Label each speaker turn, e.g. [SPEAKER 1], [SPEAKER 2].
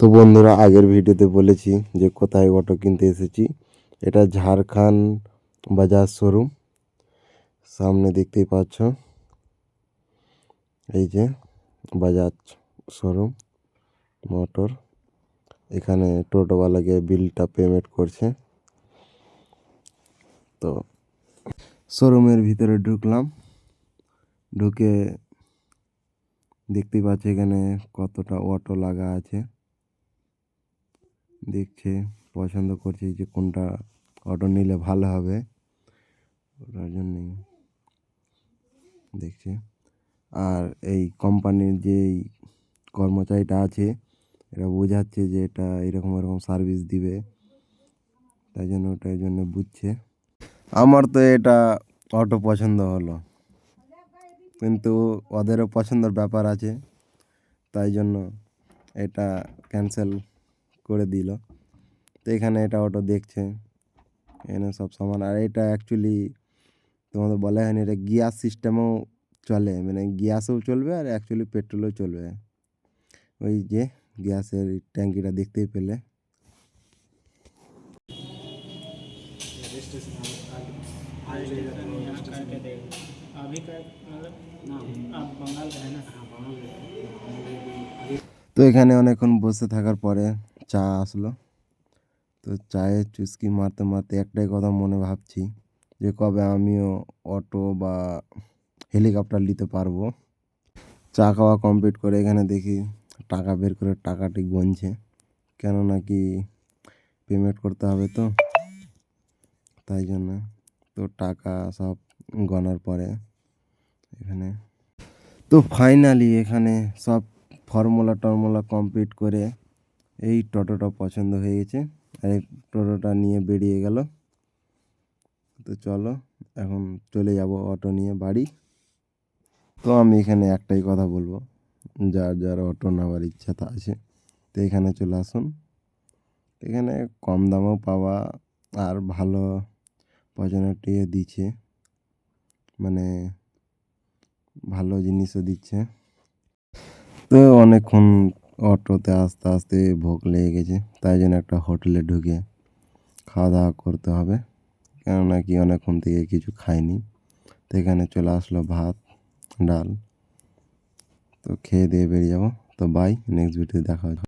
[SPEAKER 1] তো বন্ধুরা, আগের ভিডিওতে বলেছি যে কোথায় অটো কিনতে এসেছি। এটা ঝাড়খণ্ড বাজাজ শোরুম। সামনে দেখতেই পাচ্ছ, এই যে বাজাজ শোরুম মোটর। এখানে টোটোওয়ালাকে বিলটা পেমেন্ট করছে। তো শোরুমের ভিতরে ঢুকলাম, ঢুকে দেখতেই পাচ্ছি এখানে কতটা অটো লাগা আছে। দেখছে, পছন্দ করছে যে কোনটা অটো নিলে ভালো হবে, ওটার জন্যই দেখছে। আর এই কোম্পানির যেই কর্মচারীটা আছে, এটা বোঝাচ্ছে যে এটা এরকম এরকম সার্ভিস দিবে, তাই জন্য ওটার জন্য বুঝছে। আমার তো এটা অটো পছন্দ হলো, কিন্তু ওদেরও পছন্দের ব্যাপার আছে, তাই জন্য এটা ক্যান্সেল করে দিল। তো এখানে এটা অটো দেখছে, এখানে সব সামান। আর এটা অ্যাকচুয়ালি তোমাদের বলা হয়নি, এটা গিয়ার সিস্টেমও চলে, মানে গ্যাসেও চলবে আর অ্যাকচুয়ালি পেট্রোলও চলবে। ওই যে গ্যাসের ট্যাঙ্কিটা দেখতেই পেলে। তো এখানে অনেকক্ষণ বসে থাকার পরে চা আসলো। তো চায়ে চুস্কি মারতে মারতে একটাই কথা মনে ভাবছি যে কবে আমিও অটো বা হেলিকপ্টার নিতে পারবো। চা খাওয়া কমপ্লিট করে এখানে দেখি টাকা বের করে টাকাটি গুনছে, কেন নাকি পেমেন্ট করতে হবে, তো তাই জন্য। তো টাকা সব গণার পরে এখানে তো ফাইনালি এখানে সব ফর্মুলা টর্মুলা কমপ্লিট করে এই টোটোটা পছন্দ হয়ে গেছে। আর এই টোটোটা নিয়ে বেরিয়ে গেল। তো চলো এখন চলে যাব অটো নিয়ে বাড়ি। তো আমি এখানে একটাই কথা বলবো, যার যার অটো নেওয়ার ইচ্ছা তা আছে, তো এখানে চলে আসুন। এখানে কম দামেও পাওয়া আর ভালো অপরচুনিটি দিচ্ছে, মানে ভালো জিনিসও দিচ্ছে। তো অনেকক্ষণ অটোতে আস্তে আস্তে ভোক লেগে গেছে, তাই জন্য একটা হোটেলে ঢুকে খাওয়া দাওয়া করতে হবে, কেননা কি অনেকক্ষণ থেকে কিছু খাইনি। তো এখানে চলে আসলো ভাত ডাল, তো খেয়ে দিয়ে বেরিয়ে যাবো। তো বাই, নেক্সট ভিডিও দেখা হবে।